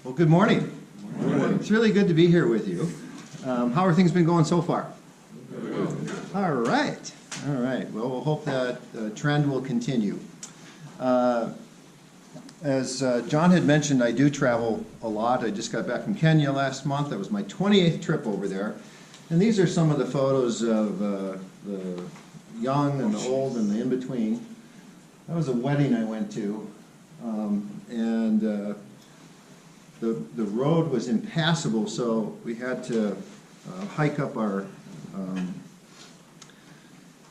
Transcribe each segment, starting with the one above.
Well, good morning. Good morning. It's really good to be here with you. How are things been going so far? All right. All right. Well, we'll hope that trend will continue. As John had mentioned, I do travel a lot. I just got back from Kenya last month. That was my 28th trip over there. And these are some of the photos of the young and the old and the in-between. That was a wedding I went to. The road was impassable, so we had to hike up our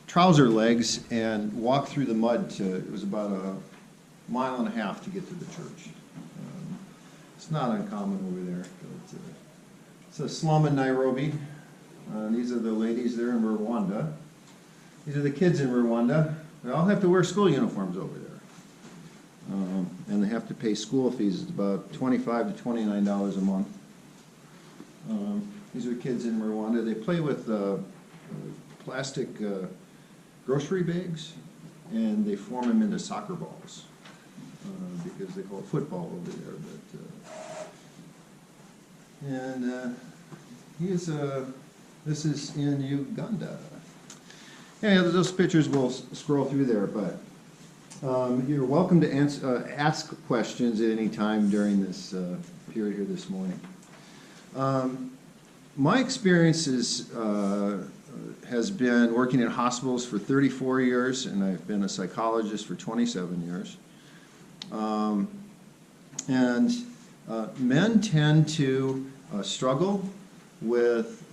trouser legs and walk through the mud it was about a mile and a half to get to the church. It's not uncommon over there. It's a slum in Nairobi. These are the ladies there in Rwanda. These are the kids in Rwanda. They all have to wear school uniforms over there. And they have to pay school fees. It's about $25 to $29 a month. These are kids in Rwanda. They play with plastic grocery bags, and they form them into soccer balls because they call it football over there. This is in Uganda. Yeah, those pictures will scroll through there, but you're welcome to ask questions at any time during this period here this morning. My experience has been working in hospitals for 34 years, and I've been a psychologist for 27 years. Men tend to struggle with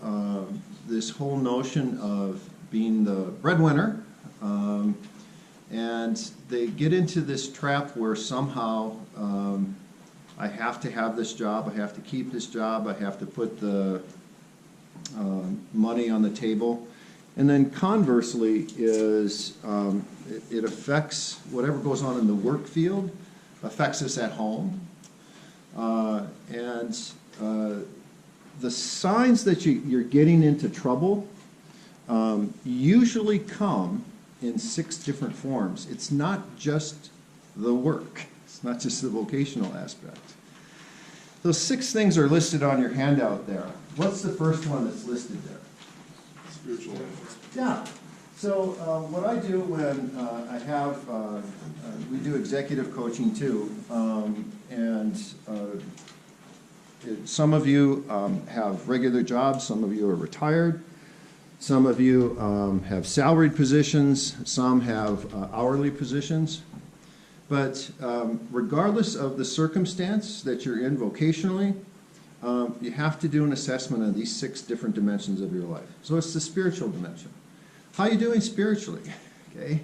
this whole notion of being the breadwinner. And they get into this trap where somehow I have to have this job, I have to keep this job, I have to put the money on the table. And then conversely is it affects whatever goes on in the work field, affects us at home. The signs that you're getting into trouble usually come in 6 different forms. It's not just the work. It's not just the vocational aspect. Those 6 things are listed on your handout there. What's the first one that's listed there? Spiritual life. Yeah. So what I do when we do executive coaching too, some of you have regular jobs, some of you are retired. Some of you have salaried positions, some have hourly positions. But regardless of the circumstance that you're in vocationally, you have to do an assessment of these 6 different dimensions of your life. So it's the spiritual dimension. How are you doing spiritually? Okay.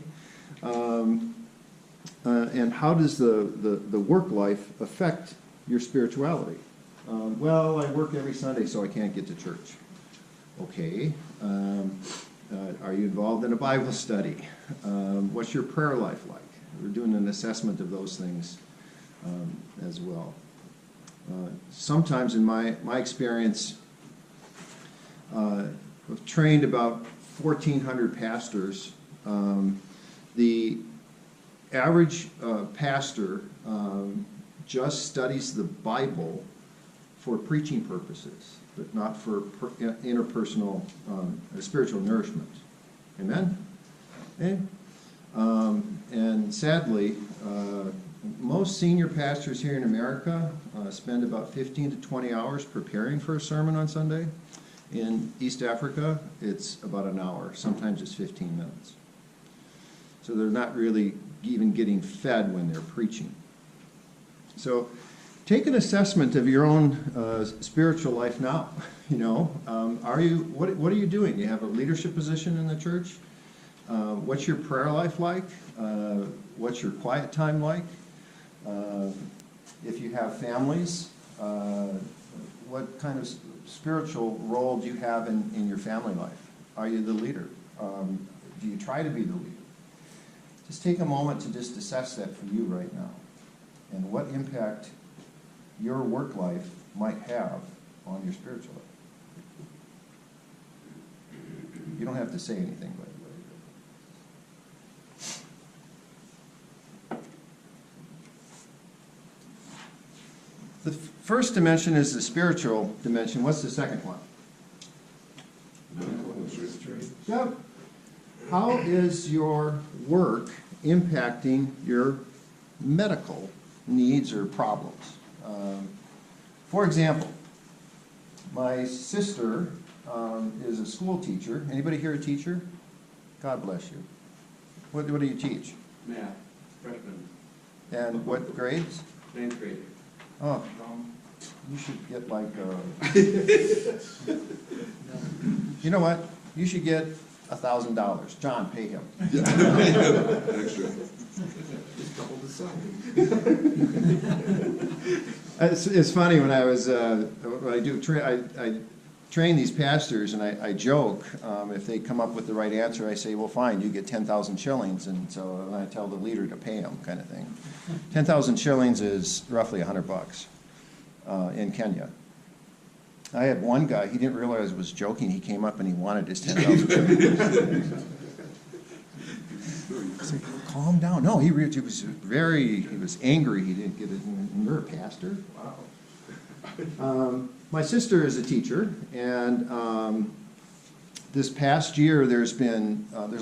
And how does the work life affect your spirituality? Well, I work every Sunday, so I can't get to church. Okay. Are you involved in a Bible study? What's your prayer life like? We're doing an assessment of those things as well. Sometimes in my experience, I've trained about 1,400 pastors. The average pastor just studies the Bible for preaching purposes, but not for interpersonal spiritual nourishment. Amen? Okay? And sadly, most senior pastors here in America spend about 15 to 20 hours preparing for a sermon on Sunday. In East Africa, it's about an hour. Sometimes it's 15 minutes. So they're not really even getting fed when they're preaching. So take an assessment of your own spiritual life now. You know, what are you doing? You have a leadership position in the church? What's your prayer life like? What's your quiet time like? If you have families, what kind of spiritual role do you have in your family life? Are you the leader? Do you try to be the leader? Just take a moment to just assess that for you right now, and what impact your work life might have on your spiritual life. You don't have to say anything, by the way. The first dimension is the spiritual dimension. What's the second one? Yep. How is your work impacting your medical needs or problems? For example, my sister is a school teacher. Anybody here a teacher? God bless you. What do you teach? Math, freshman, And what grades? 9th grade. Oh, you should get like, you know what? You should get $1,000. John, pay him. Extra. Just double the salary. It's funny when I was when I train these pastors, and I joke if they come up with the right answer, I say, well, fine, you get 10,000 shillings, and so I tell the leader to pay him, kind of thing. 10,000 shillings is roughly $100 in Kenya. I had one guy, he didn't realize I was joking. He came up and he wanted his 10,000 shillings. I said, calm down. No, he was he was angry. He didn't get it. And you're a pastor? Wow. My sister is a teacher, and this past year there's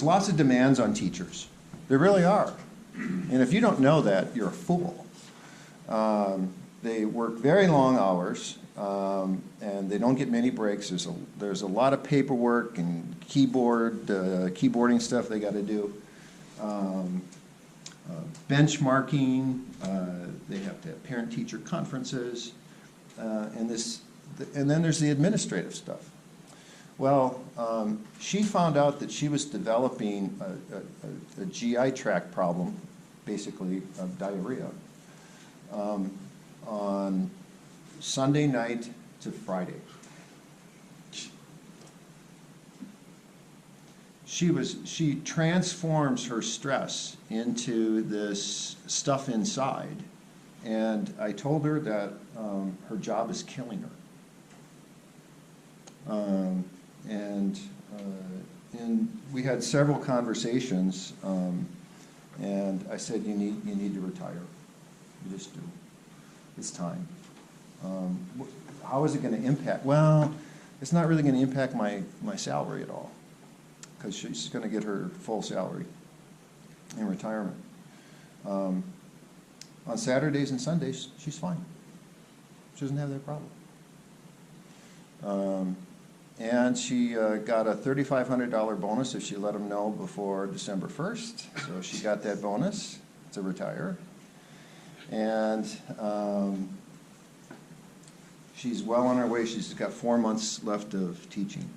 lots of demands on teachers. There really are. And if you don't know that, you're a fool. They work very long hours, and they don't get many breaks. There's a lot of paperwork and keyboarding stuff they got to do. Benchmarking. They have to have parent-teacher conferences, and then there's the administrative stuff. Well, she found out that she was developing a GI tract problem, basically of diarrhea, on Sunday night to Friday. She transforms her stress into this stuff inside, and I told her that her job is killing her. And we had several conversations, and I said, you need to retire. You just do. It's time. How is it going to impact? Well, it's not really going to impact my salary at all, because she's going to get her full salary in retirement. On Saturdays and Sundays, she's fine. She doesn't have that problem. And she got a $3,500 bonus if she let them know before December 1st. So she got that bonus to retire. And she's well on her way. She's got 4 months left of teaching.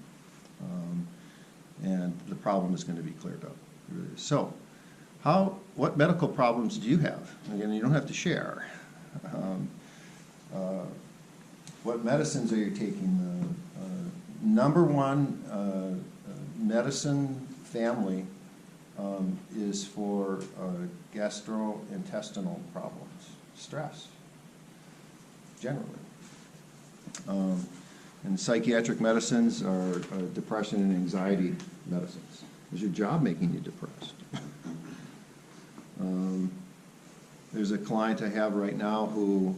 And the problem is going to be cleared up. So, what medical problems do you have? Again, you don't have to share. What medicines are you taking? Number one medicine family is for gastrointestinal problems, stress, generally. And psychiatric medicines are depression and anxiety medicines. Is your job making you depressed? There's a client I have right now who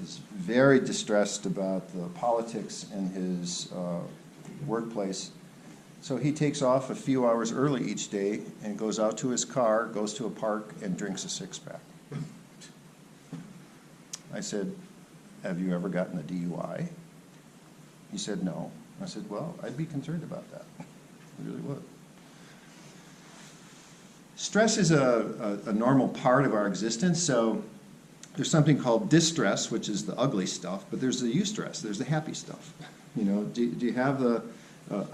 is very distressed about the politics in his workplace. So he takes off a few hours early each day and goes out to his car, goes to a park, and drinks a six-pack. I said, have you ever gotten a DUI? He said, no. I said, well, I'd be concerned about that. I really would. Stress is a normal part of our existence, so there's something called distress, which is the ugly stuff, but there's the eustress, there's the happy stuff. You know, do you have a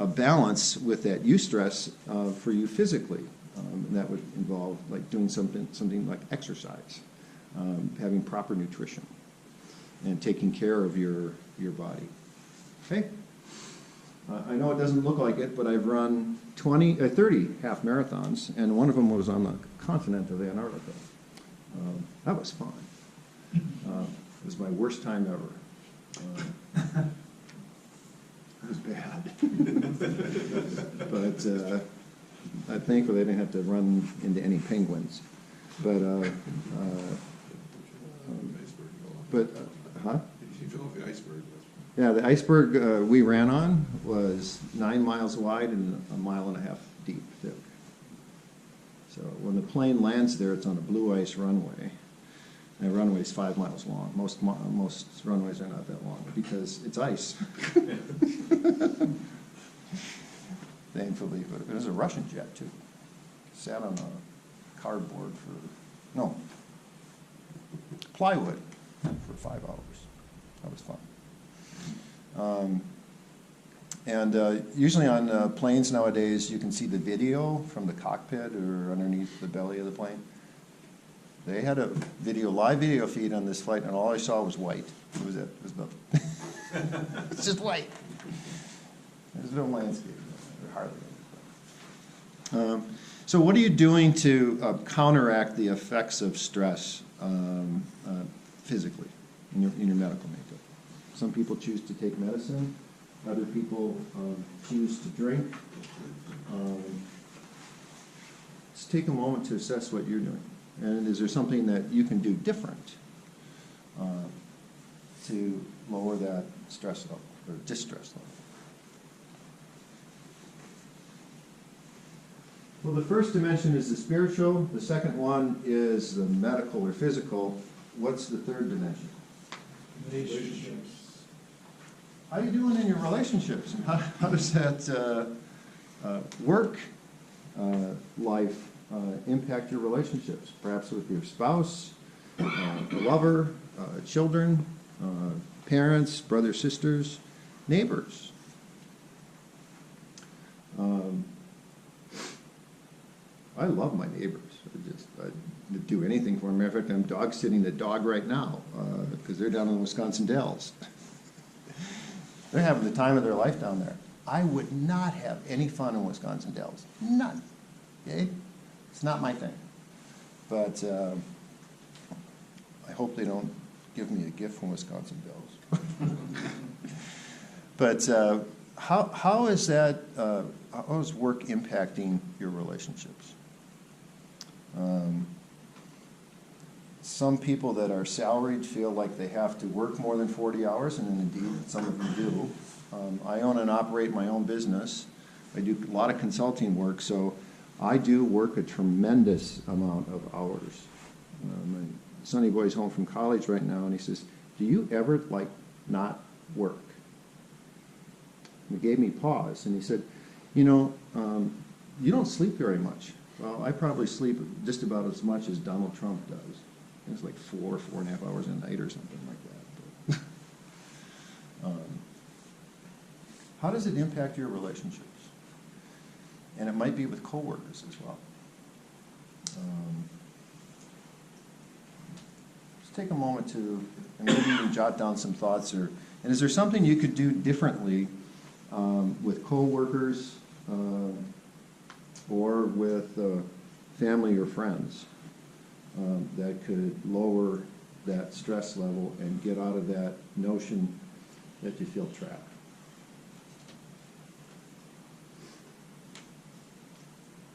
balance with that eustress for you physically? And that would involve like doing something like exercise, having proper nutrition, and taking care of your body. Okay? I know it doesn't look like it, but I've run 30 half marathons, and one of them was on the continent of Antarctica. That was fun. It was my worst time ever. It was bad. But I'm thankful they didn't have to run into any penguins. But, huh? Did you You fell off the iceberg. Yeah, the iceberg we ran on was 9 miles wide and 1.5 miles deep, thick. So when the plane lands there, it's on a blue ice runway. And the runway's 5 miles long. Most runways are not that long because it's ice. Thankfully, but it was a Russian jet too. Sat on a cardboard plywood for 5 hours. That was fun. Usually on planes nowadays, you can see the video from the cockpit or underneath the belly of the plane. They had a live video feed on this flight, and all I saw was white. It was it. It was nothing. It's just white. There's no landscape, hardly. So what are you doing to counteract the effects of stress physically in your medical makeup? Some people choose to take medicine. Other people choose to drink. Just take a moment to assess what you're doing. And is there something that you can do different to lower that stress level or distress level? Well, the first dimension is the spiritual. The second one is the medical or physical. What's the third dimension? Relationships. How are you doing in your relationships? How does that work life impact your relationships? Perhaps with your spouse, a lover, children, parents, brothers, sisters, neighbors. I love my neighbors. I'd do anything for them. Matter of fact, I'm dog sitting the dog right now because they're down in the Wisconsin Dells. They're having the time of their life down there. I would not have any fun in Wisconsin Dells. None. Okay? It's not my thing. But I hope they don't give me a gift from Wisconsin Dells. But how is that? How is work impacting your relationships? Some people that are salaried feel like they have to work more than 40 hours, and indeed some of them do. I own and operate my own business. I do a lot of consulting work, so I do work a tremendous amount of hours. My sonny boy's home from college right now, and he says, "Do you ever, not work?" And he gave me pause, and he said, "You don't sleep very much." Well, I probably sleep just about as much as Donald Trump does. It's like 4.5 hours a night or something like that. But, how does it impact your relationships? And it might be with coworkers as well. Just take a moment to, and maybe you can jot down some thoughts, and is there something you could do differently with coworkers or with family or friends that could lower that stress level and get out of that notion that you feel trapped?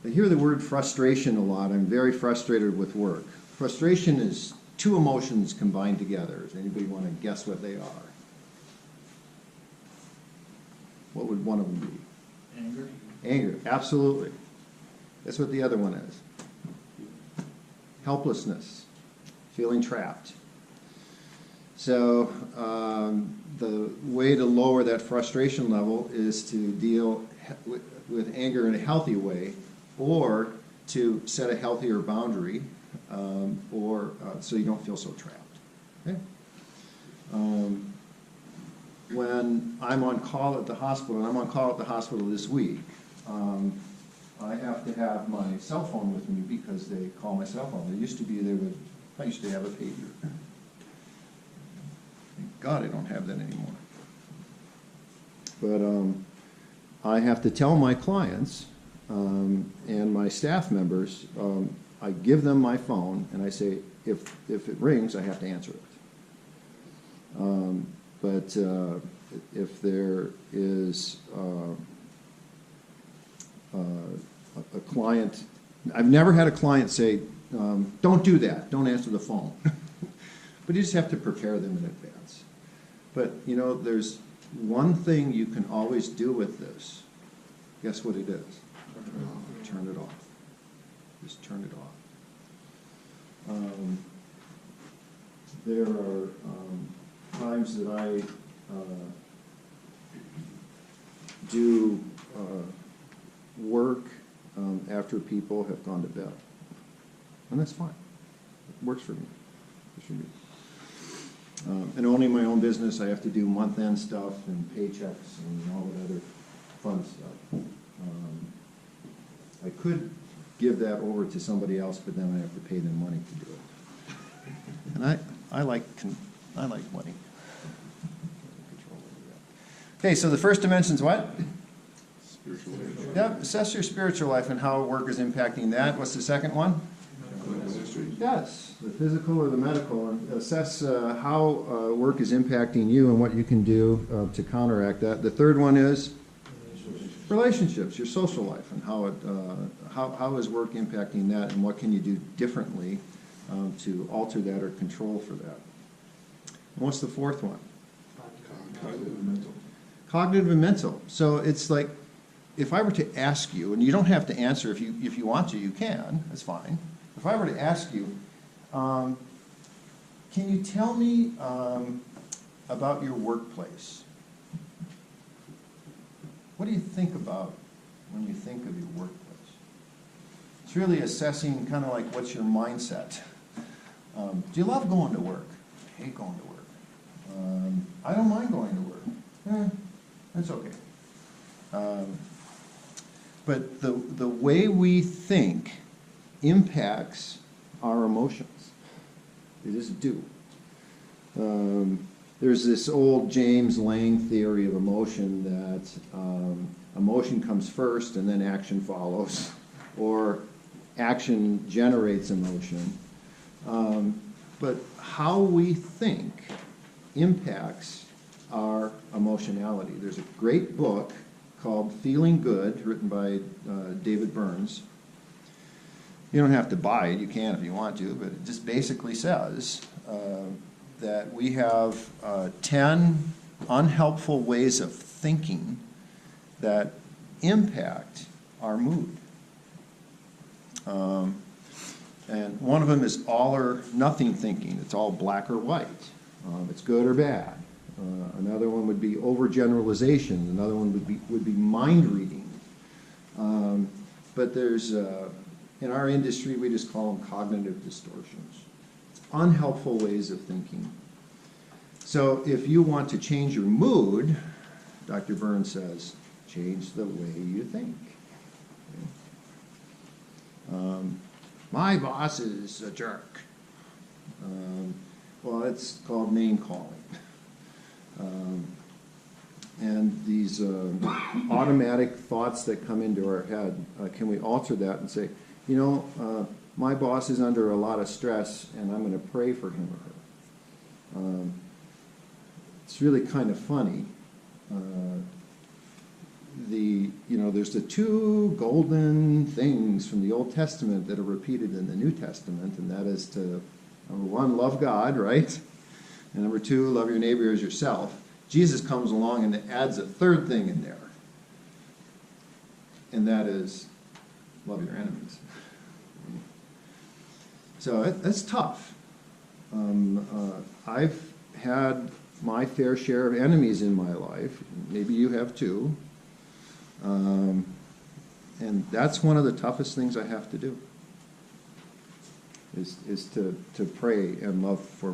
I hear the word frustration a lot. I'm very frustrated with work. Frustration is two emotions combined together. Does anybody want to guess what they are? What would one of them be? Anger. Anger, absolutely. That's what the other one is. Helplessness, feeling trapped. So the way to lower that frustration level is to deal with anger in a healthy way, or to set a healthier boundary, or so you don't feel so trapped. Okay? When I'm on call at the hospital, and I'm on call at the hospital this week, I have to have my cell phone with me because they call my cell phone. I used to have a pager. Thank God I don't have that anymore. But I have to tell my clients and my staff members, I give them my phone and I say, if it rings, I have to answer it. But if there is a client, I've never had a client say, don't do that, don't answer the phone. But you just have to prepare them in advance. But, you know, there's one thing you can always do with this. Guess what it is? Turn it off. Just turn it off. There are times that I do work after people have gone to bed. And that's fine. It works for me. It should be. And only in my own business, I have to do month-end stuff and paychecks and all that other fun stuff. I could give that over to somebody else, but then I have to pay them money to do it. And I like money. Okay, so the first dimension's what? Spiritual life. Yep, assess your spiritual life and how work is impacting that. What's the second one? Ministry. Yes, the physical or the medical, and assess how work is impacting you and what you can do to counteract that. The third one is relationships, your social life, and how is work impacting that, and what can you do differently to alter that or control for that. And what's the fourth one? Cognitive and mental. Cognitive and mental. So it's like, if I were to ask you, and you don't have to answer, if you want to, you can, that's fine. If I were to ask you, can you tell me about your workplace? What do you think about when you think of your workplace? It's really assessing kind of like what's your mindset. Do you love going to work? I hate going to work. I don't mind going to work. That's okay. But the way we think impacts our emotions. They just do. There's this old James Lang theory of emotion that emotion comes first and then action follows, or action generates emotion. But how we think impacts our emotionality. There's a great book called Feeling Good, written by David Burns. You don't have to buy it, you can if you want to, but it just basically says that we have 10 unhelpful ways of thinking that impact our mood. And one of them is all or nothing thinking. It's all black or white. It's good or bad. Another one would be overgeneralization. Another one would be mind reading. But there's in our industry, we just call them cognitive distortions. It's unhelpful ways of thinking. So if you want to change your mood, Dr. Burns says, change the way you think. My boss is a jerk. Well, it's called name calling. And these automatic thoughts that come into our head, can we alter that and say, you know, my boss is under a lot of stress and I'm going to pray for him or her. It's really kind of funny. There's the two golden things from the Old Testament that are repeated in the New Testament, and that is to, number one, love God, right? And number two, love your neighbor as yourself. Jesus comes along and adds a third thing in there, and that is love your enemies. So that's tough. I've had my fair share of enemies in my life. Maybe you have too. And that's one of the toughest things I have to do, is to pray and love for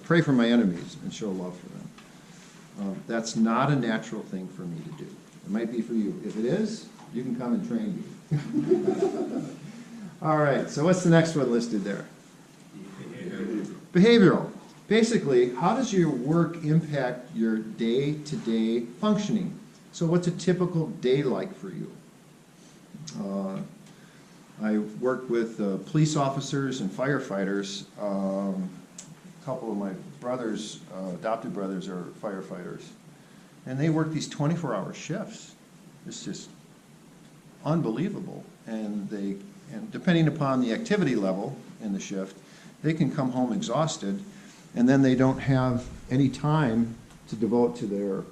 pray for my enemies and show love for them. That's not a natural thing for me to do. It might be for you. If it is, you can come and train me. All right, so what's the next one listed there? Behavioral. Basically, how does your work impact your day-to-day functioning? So what's a typical day like for you? I work with police officers and firefighters. A couple of my brothers, adopted brothers, are firefighters. And they work these 24-hour shifts. It's just unbelievable. And depending upon the activity level in the shift, they can come home exhausted, and then they don't have any time to devote to their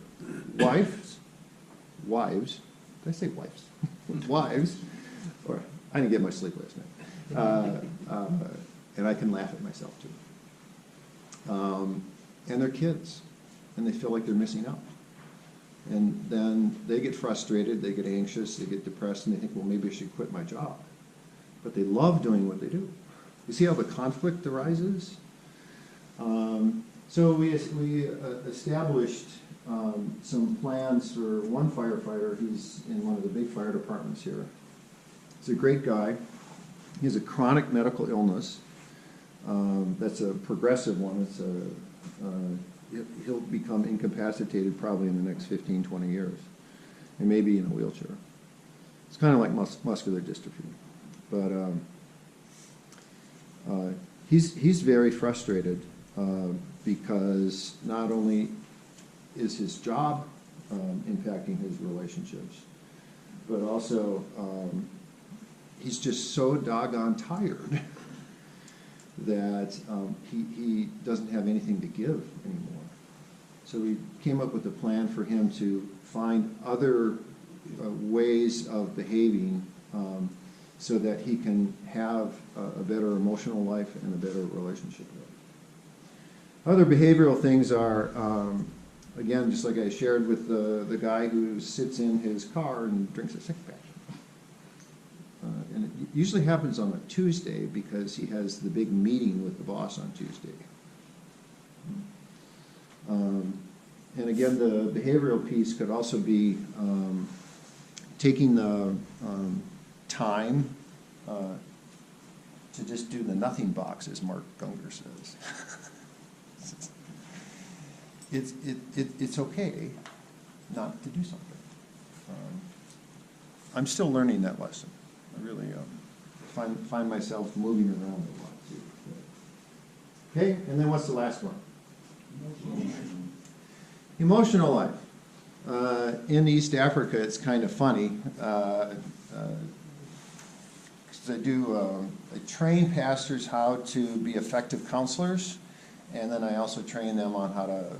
wives, did I say wives? Wives, or, I didn't get much sleep last night. And I can laugh at myself too. And their kids, and they feel like they're missing out. And then they get frustrated, they get anxious, they get depressed, and they think, well, maybe I should quit my job. But they love doing what they do. You see how the conflict arises? So we established some plans for one firefighter who's in one of the big fire departments here. He's a great guy. He has a chronic medical illness. That's a progressive one. He'll become incapacitated probably in the next 15, 20 years, and maybe in a wheelchair. It's kind of like muscular dystrophy. But he's very frustrated because not only is his job impacting his relationships, but also he's just so doggone tired that he doesn't have anything to give anymore. So we came up with a plan for him to find other ways of behaving so that he can have a better emotional life and a better relationship life. Other behavioral things are, again, just like I shared with the guy who sits in his car and drinks a six-pack. And it usually happens on a Tuesday because he has the big meeting with the boss on Tuesday. And again, the behavioral piece could also be taking the time to just do the nothing box, as Mark Gungor says. It's okay not to do something. I'm still learning that lesson. I really find myself moving around a lot too. Okay, and then what's the last one? Emotional life. In East Africa, it's kind of funny. I train pastors how to be effective counselors, and then I also train them on how to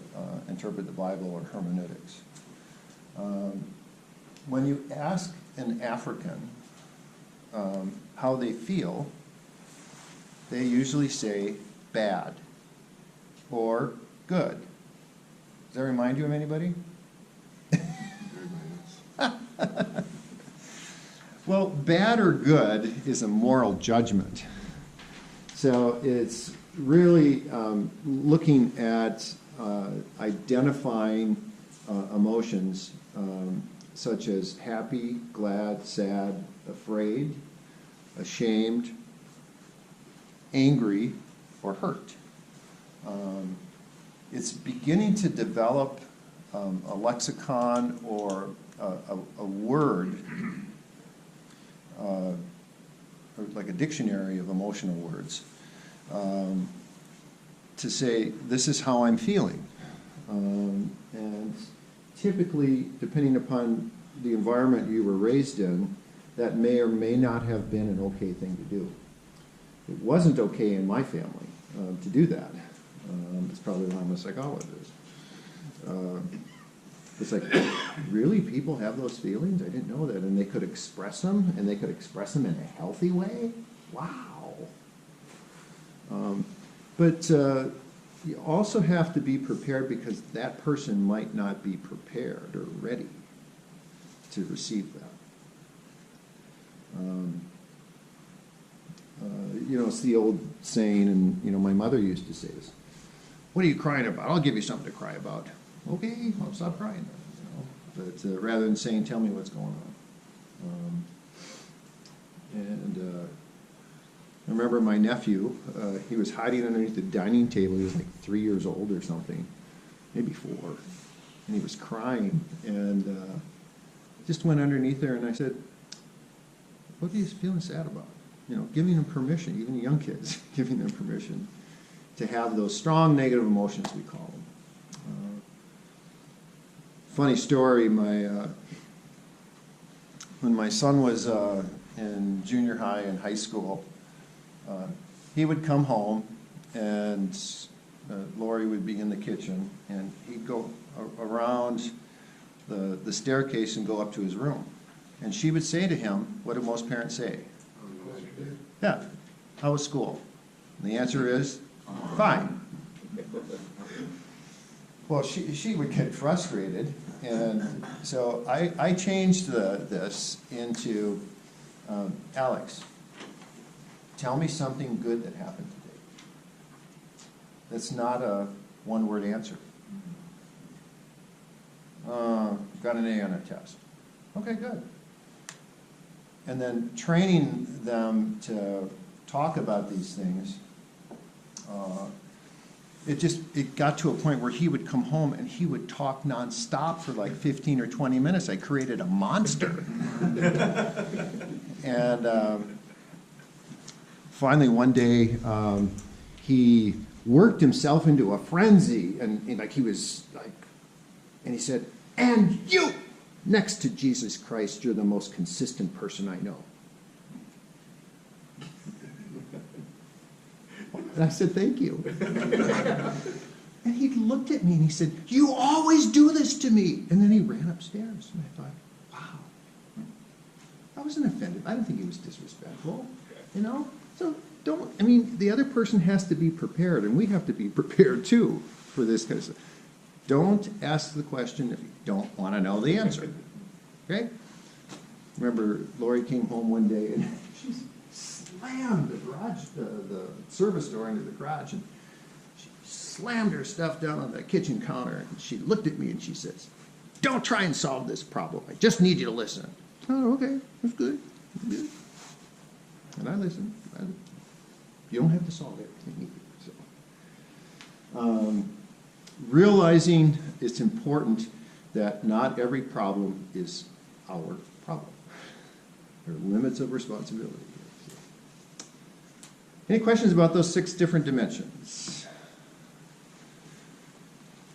interpret the Bible or hermeneutics. When you ask an African how they feel, they usually say bad or good. Does that remind you of anybody? Well, bad or good is a moral judgment. So it's really looking at identifying emotions such as happy, glad, sad, afraid, ashamed, angry, or hurt. It's beginning to develop a lexicon or a word, or like a dictionary of emotional words, to say, this is how I'm feeling. And typically, depending upon the environment you were raised in, that may or may not have been an okay thing to do. It wasn't okay in my family to do that. It's probably why I'm a psychologist. It's like, really? People have those feelings? I didn't know that. And they could express them, and they could express them in a healthy way? Wow. But you also have to be prepared because that person might not be prepared or ready to receive that. It's the old saying, and my mother used to say this, what are you crying about? I'll give you something to cry about. Okay, I'll stop crying then. But rather than saying, tell me what's going on. I remember my nephew, he was hiding underneath the dining table. He was like 3 years old or something, maybe 4. And he was crying. And I just went underneath there and I said, what are you feeling sad about? Giving them permission, even young kids, giving them permission to have those strong negative emotions, we call them. Funny story, when my son was in junior high and high school, he would come home and Lori would be in the kitchen, and he'd go around the staircase and go up to his room. And she would say to him, what do most parents say? Yeah, how was school? And the answer is, fine. Well, she would get frustrated, and so I changed this into, Alex, tell me something good that happened today. That's not a one-word answer. Got an A on a test. Okay, good. And then training them to talk about these things, it got to a point where he would come home and he would talk nonstop for like 15 or 20 minutes. I created a monster. And finally one day, he worked himself into a frenzy, and like he was like, and he said, and you, next to Jesus Christ, you're the most consistent person I know. And I said, thank you. And he looked at me and he said, you always do this to me. And then he ran upstairs. And I thought, wow. I wasn't offended. I didn't think he was disrespectful. You know? So the other person has to be prepared, and we have to be prepared too for this kind of stuff. Don't ask the question if you don't want to know the answer. Okay? Remember, Lori came home one day and she slammed the service door into the garage, and she slammed her stuff down on the kitchen counter, and she looked at me and she says, don't try and solve this problem. I just need you to listen. Oh, okay. That's good. That's good. And I listened. You don't have to solve everything either. So, realizing it's important that not every problem is our problem. There are limits of responsibility. Any questions about those 6 different dimensions?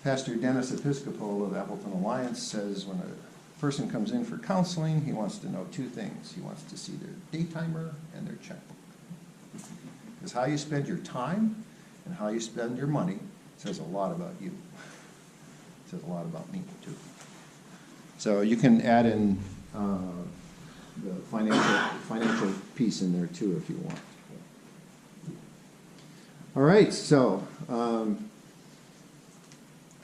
Pastor Dennis Episcopal of Appleton Alliance says when a person comes in for counseling, he wants to know 2 things. He wants to see their daytimer and their checkbook. Because how you spend your time and how you spend your money says a lot about you. It says a lot about me, too. So you can add in the financial piece in there, too, if you want. All right, so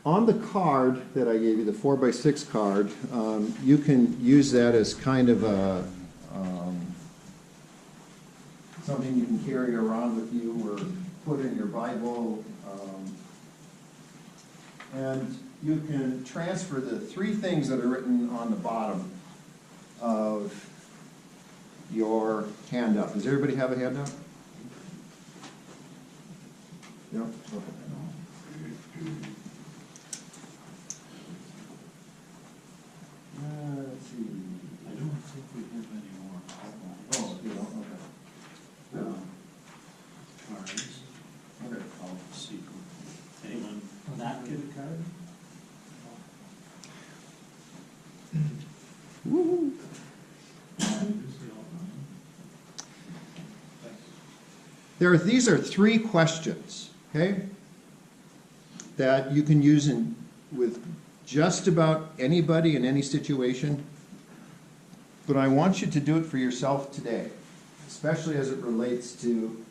on the card that I gave you, the 4x6 card, you can use that as kind of a something you can carry around with you or put in your Bible. And you can transfer the 3 things that are written on the bottom of your handout. Does everybody have a handout? Yeah? Okay. Let's see. I don't think we have any more. Oh, you don't? Okay. Cards. Okay. I'll see. Anyone not get a card? Woo-hoo. These are 3 questions, okay, that you can use with just about anybody in any situation. But I want you to do it for yourself today, especially as it relates to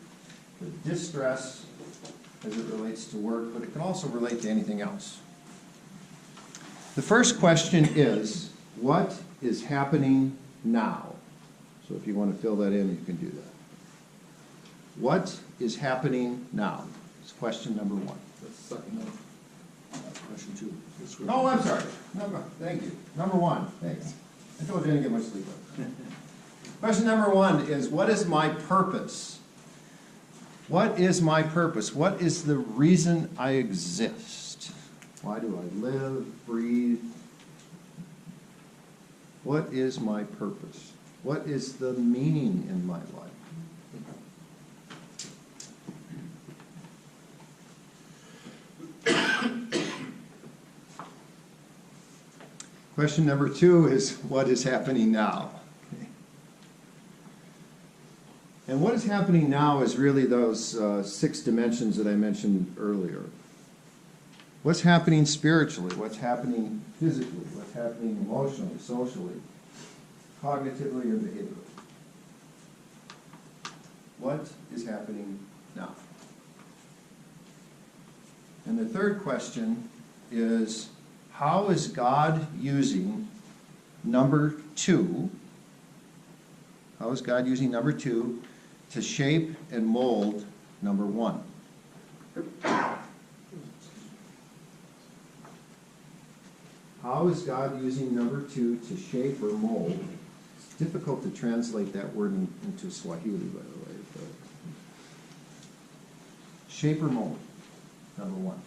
the distress, as it relates to work, but it can also relate to anything else. The first question is, what is happening now? So if you want to fill that in, you can do that. What is happening now? It's question number 1. That's second one. Question 2. Oh, I'm sorry. Thank you. Number 1. Thanks. I told you I didn't get much sleep. Question number 1 is, what is my purpose? What is my purpose? What is the reason I exist? Why do I live, breathe? What is my purpose? What is the meaning in my life? Question number 2 is, what is happening now? Okay. And what is happening now is really those 6 dimensions that I mentioned earlier. What's happening spiritually? What's happening physically? What's happening emotionally, socially, cognitively, or behaviorally? What is happening now? And the third question is, how is God using number 2? How is God using number 2 to shape and mold number 1? How is God using number 2 to shape or mold? It's difficult to translate that word into Swahili, by the way. But shape or mold, number 1.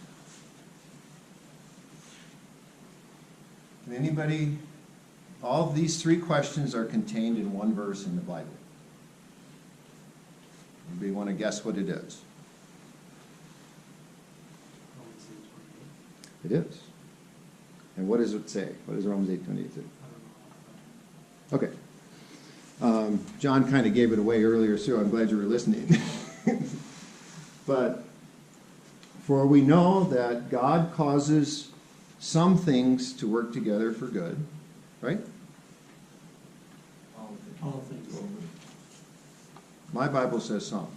Can anybody, all of these 3 questions are contained in one verse in the Bible. Anybody want to guess what it is? It is. And what does it say? What does Romans 8:28 say? Okay. John kind of gave it away earlier, so I'm glad you were listening. But, for we know that God causes some things to work together for good, right? All things. My Bible says some.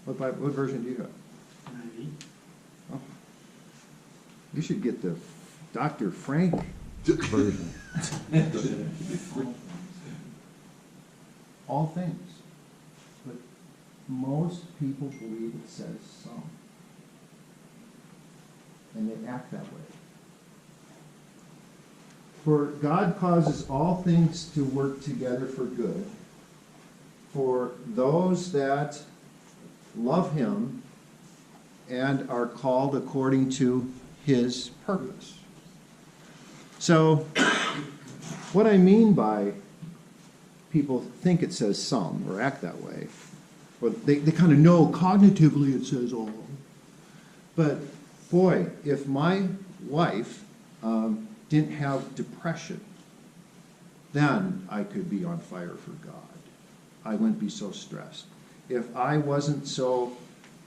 What version do you have? 90. Oh. You should get the Dr. Frank version. All things. But most people believe it says some. And they act that way. For God causes all things to work together for good for those that love Him and are called according to His purpose. So, what I mean by people think it says some or act that way, or they kind of know cognitively it says all. But boy, if my wife didn't have depression, then I could be on fire for God. I wouldn't be so stressed. If I wasn't so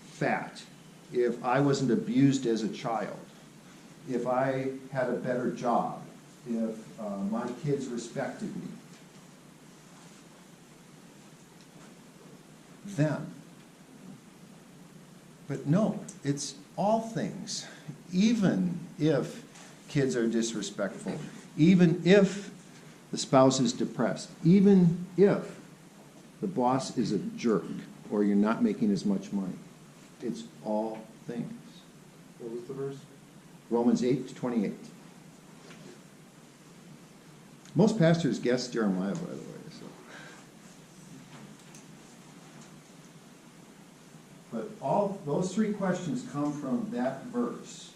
fat, if I wasn't abused as a child, if I had a better job, if my kids respected me, then. But no, it's all things. Even if kids are disrespectful, even if the spouse is depressed, even if the boss is a jerk or you're not making as much money, it's all things. What was the verse? Romans 8:28. Most pastors guess Jeremiah, by the way. So. But all those 3 questions come from that verse.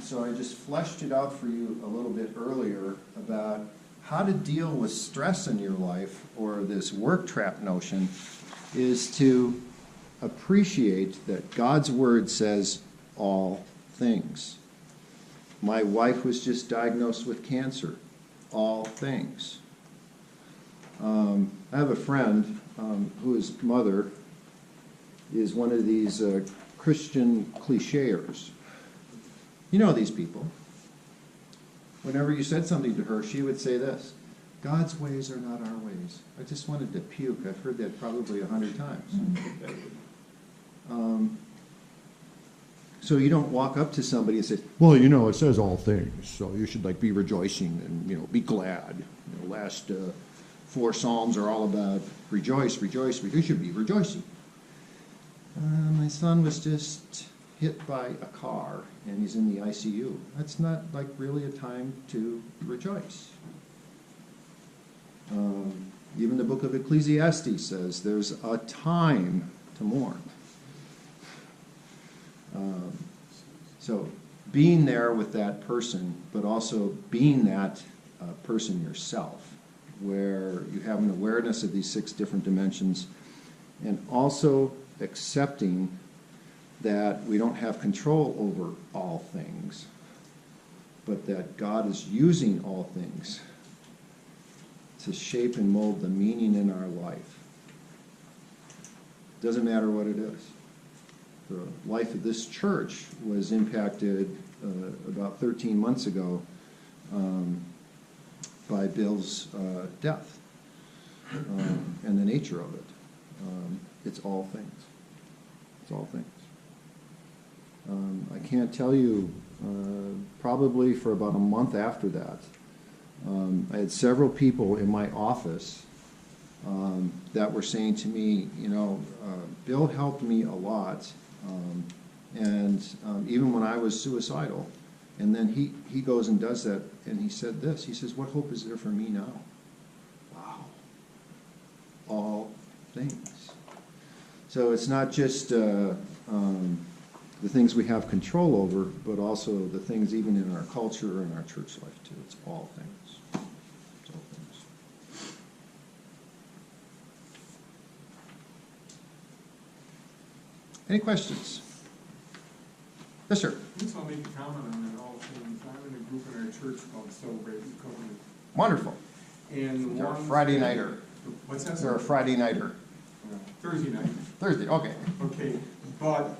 So I just fleshed it out for you a little bit earlier about how to deal with stress in your life, or this work trap notion, is to appreciate that God's Word says all things. My wife was just diagnosed with cancer. All things. I have a friend whose mother is one of these Christian clichéers. You know these people. Whenever you said something to her, she would say this: God's ways are not our ways. I just wanted to puke. I've heard that probably 100 times. So you don't walk up to somebody and say, well, you know, it says all things, so you should be rejoicing and, be glad. Last 4 Psalms are all about rejoice, rejoice, rejoice. You should be rejoicing. My son was just hit by a car and he's in the ICU. That's not really a time to rejoice. Even the book of Ecclesiastes says there's a time to mourn. So being there with that person, but also being that person yourself, where you have an awareness of these 6 different dimensions, and also accepting that we don't have control over all things, but that God is using all things to shape and mold the meaning in our life. Doesn't matter what it is. the life of this church was impacted about 13 months ago by Bill's death and the nature of it. It's all things. It's all things. I can't tell you, probably for about a month after that, I had several people in my office that were saying to me, you know, Bill helped me a lot, and even when I was suicidal. And then he goes and does that, and he said this, he says, what hope is there for me now? Wow. All things. So it's not just the things we have control over, but also the things even in our culture and our church life too. It's all things. It's all things. Any questions? Yes, sir. Just I'll make a comment on that all things. I'm in a group in our church called Celebrate Recovery. Wonderful. And They're a Friday nighter. What's that? They're a Friday nighter. Thursday night. Thursday, okay. Okay, but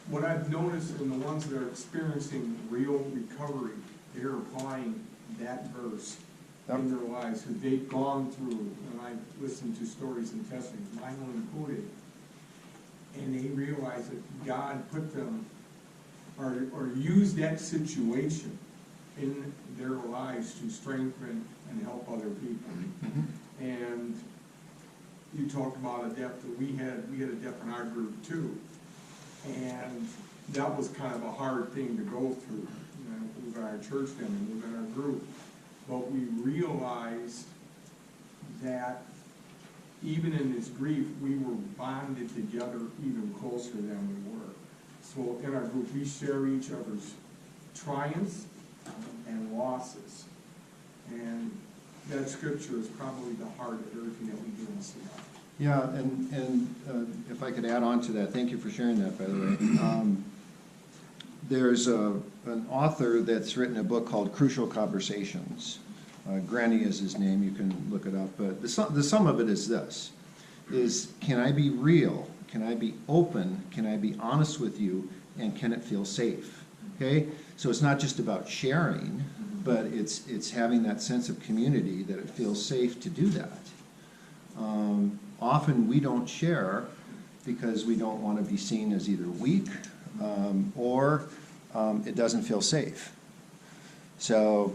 what I've noticed in the ones that are experiencing real recovery, they're applying that verse in their lives, because they've gone through, and I've listened to stories and testimonies, mine will include it, and they realize that God put them, or used that situation in their lives to strengthen and help other people. Mm-hmm. And you talked about a deaf, that we had a deaf in our group too. And that was kind of a hard thing to go through, you know, within our church then and within our group. But we realized that even in this grief, we were bonded together even closer than we were. So in our group, we share each other's triumphs and losses. And that scripture is probably the heart of everything that we do in CI. Yeah, and if I could add on to that, thank you for sharing that, by the way. There's an author that's written a book called Crucial Conversations. Granny is his name, you can look it up. But the sum of it is this, is can I be real? Can I be open? Can I be honest with you? And can it feel safe? Okay? So it's not just about sharing, but it's having that sense of community that it feels safe to do that. Often we don't share because we don't want to be seen as either weak or it doesn't feel safe. So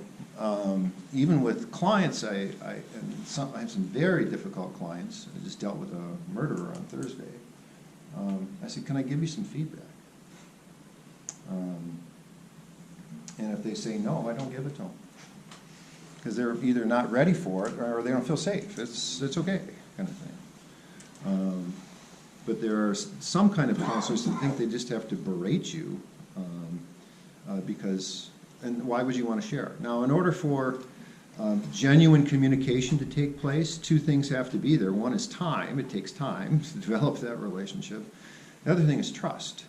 even with clients, I have some very difficult clients. I just dealt with a murderer on Thursday. I said, can I give you some feedback? And if they say no, I don't give it to them. Because they're either not ready for it or they don't feel safe. It's okay, kind of thing. But there are some kind of counselors that think they just have to berate you because, and why would you want to share? Now, in order for genuine communication to take place, two things have to be there. One is time. It takes time to develop that relationship. The other thing is trust.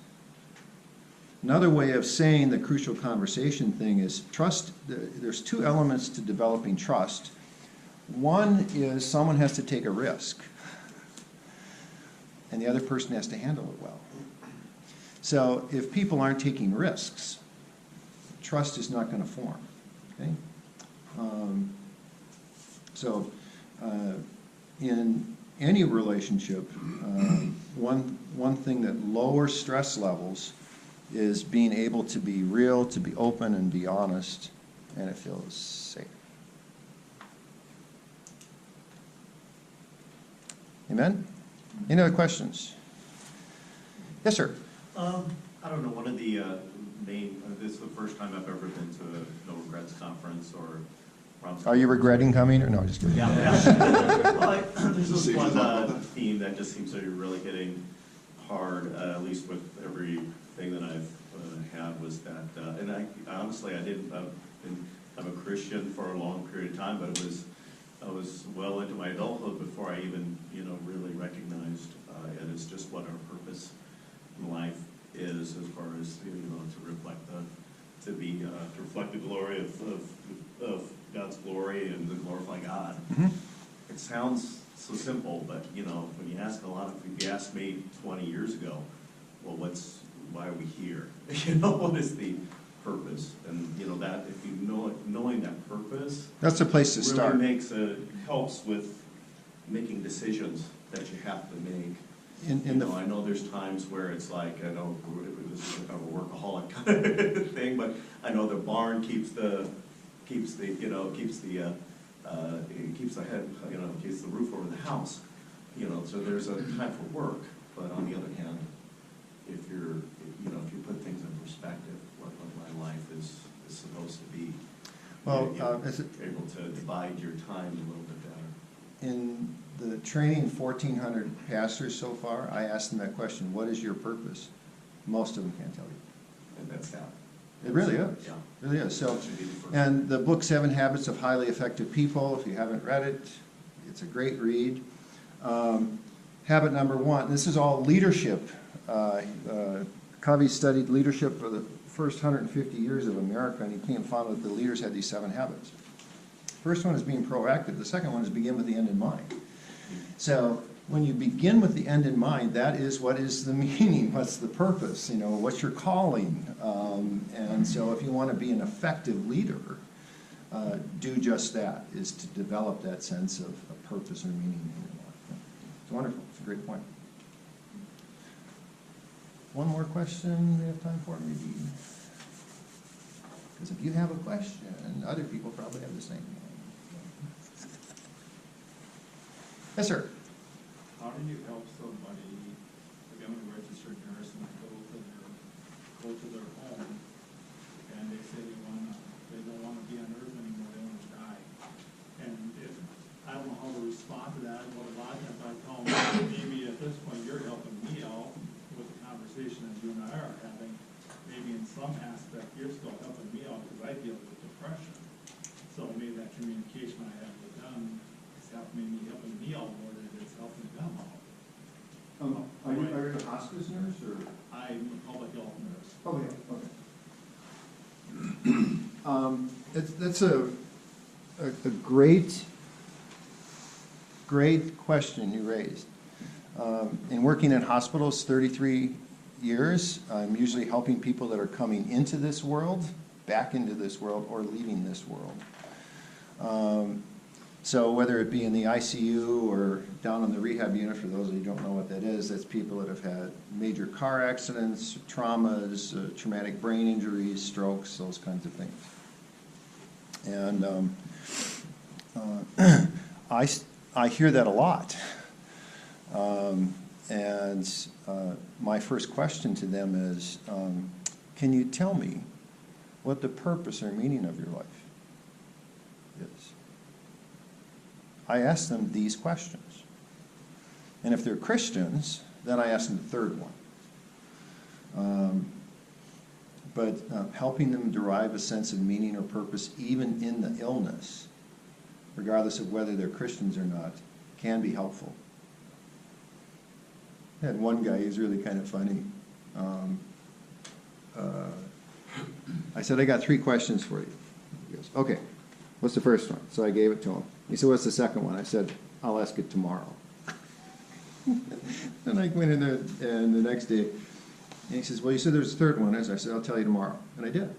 Another way of saying the crucial conversation thing is trust. There's two elements to developing trust. One is someone has to take a risk, and the other person has to handle it well. So if people aren't taking risks, trust is not going to form. Okay? In any relationship, one thing that lowers stress levels is being able to be real, to be open, and be honest, and it feels safe. Amen? Any other questions? Yes, sir. I don't know, one of the main, this is the first time I've ever been to a No Regrets conference or... Are you regretting coming, or no, just kidding? Yeah. Well, there's this one theme that just seems to be really hitting hard, at least with everything that I've had, was that, and I honestly, I'm a Christian for a long period of time, but I was well into my adulthood before I even, really recognized it as just what our purpose in life is, as far as, to reflect the glory of God's glory and to glorify God. Mm-hmm. It sounds so simple, but when you ask if you asked me 20 years ago, well, why are we here? You know, what is the purpose? And, you know, that, if you knowing that purpose. That's a place to start. Really helps with making decisions that you have to make. I know there's times where it's like, I know this is kind of a workaholic kind of thing, but I know the barn keeps the roof over the house. So there's a time for work, but on the other hand, if you put things in perspective, what my life is supposed to be, Well, you're able to divide your time a little bit better. in the training 1,400 pastors so far, I asked them that question, what is your purpose? Most of them can't tell you. And that's that. It really is. Yeah. It really is. So, That should be the first. and the book 7 Habits of Highly Effective People, if you haven't read it, it's a great read. Habit number 1, this is all leadership. Covey studied leadership for the first 150 years of America, and he came and found that the leaders had these 7 habits. First one is being proactive. The second one is begin with the end in mind. So when you begin with the end in mind, that is what is the meaning, what's the purpose, what's your calling. And so if you want to be an effective leader, do just that, is to develop that sense of a purpose or meaning in your life. It's wonderful. It's a great point. One more question we have time for, maybe? Because if you have a question, other people probably have the same. Yes, sir. How do you help somebody become a registered nurse and go to their home, and they say they don't wanna be on earth anymore, they wanna die? And I don't know how to respond to that, but a lot of times I tell them, maybe at this point, you're helping me out with the conversation that you and I are having. Maybe in some aspect, you're still helping me out, because I deal with depression. So maybe that communication I have with them is helping me out more than it's helping them out. Are you a hospice nurse or? I'm a public health nurse. Okay. That's a great question you raised. In working in hospitals 33 years, I'm usually helping people that are coming into this world, back into this world, or leaving this world. So whether it be in the ICU or down in the rehab unit, for those of you who don't know what that is, that's people that have had major car accidents, traumas, traumatic brain injuries, strokes, those kinds of things. And I hear that a lot. My first question to them is, can you tell me what the purpose or meaning of your life is? I ask them these questions. And if they're Christians, then I ask them the third one. But helping them derive a sense of meaning or purpose, even in the illness, regardless of whether they're Christians or not, can be helpful. I had one guy, he was really kind of funny. I said, I got 3 questions for you. He goes, okay, what's the first one? So I gave it to him. He said, what's the second one? I said, I'll ask it tomorrow. And I went in there, and the next day, and he says, well, you said there's a third one. I said, I'll tell you tomorrow. And I did.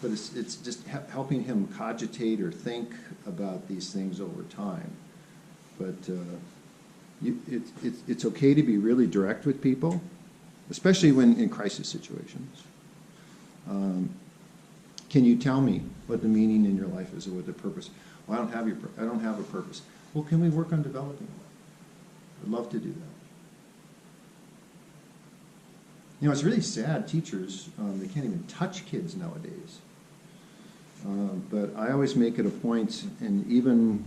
But it's just helping him cogitate or think about these things over time. But it's okay to be really direct with people, especially when in crisis situations. Can you tell me what the meaning in your life is or what the purpose? Well, I don't have a purpose. Well, can we work on developing one? I'd love to do that. It's really sad. Teachers, they can't even touch kids nowadays. But I always make it a point, and even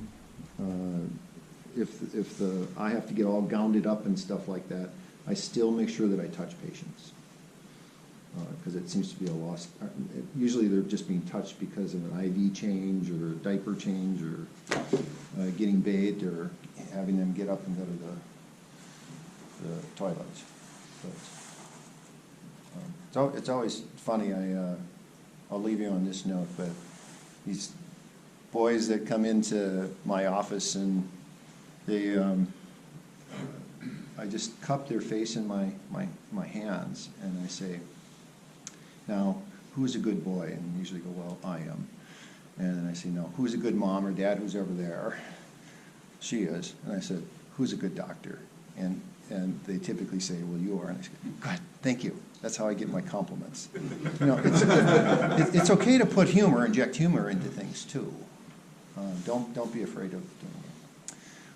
if I have to get all gowned up and stuff like that, I still make sure that I touch patients. Because it seems to be a lost. Usually they're just being touched because of an IV change or a diaper change or getting bathed or having them get up and go to the toilets. But, it's always funny. I'll leave you on this note, but these boys that come into my office and they I just cup their face in my hands, and I say, now, who's a good boy? And they usually go, well, I am. And then I say, no, who's a good mom or dad, who's over there? She is. And I said, who's a good doctor? And they typically say, well, you are. And I say, God, thank you. That's how I get my compliments. You know, it's okay to put humor, inject humor into things too. Don't be afraid of doing it.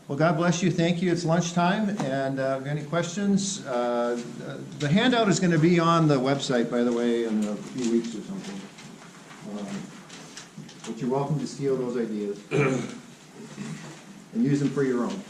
Well, God bless you. Thank you. It's lunchtime, and if you have any questions, the handout is going to be on the website, by the way, in a few weeks or something. But you're welcome to steal those ideas and use them for your own.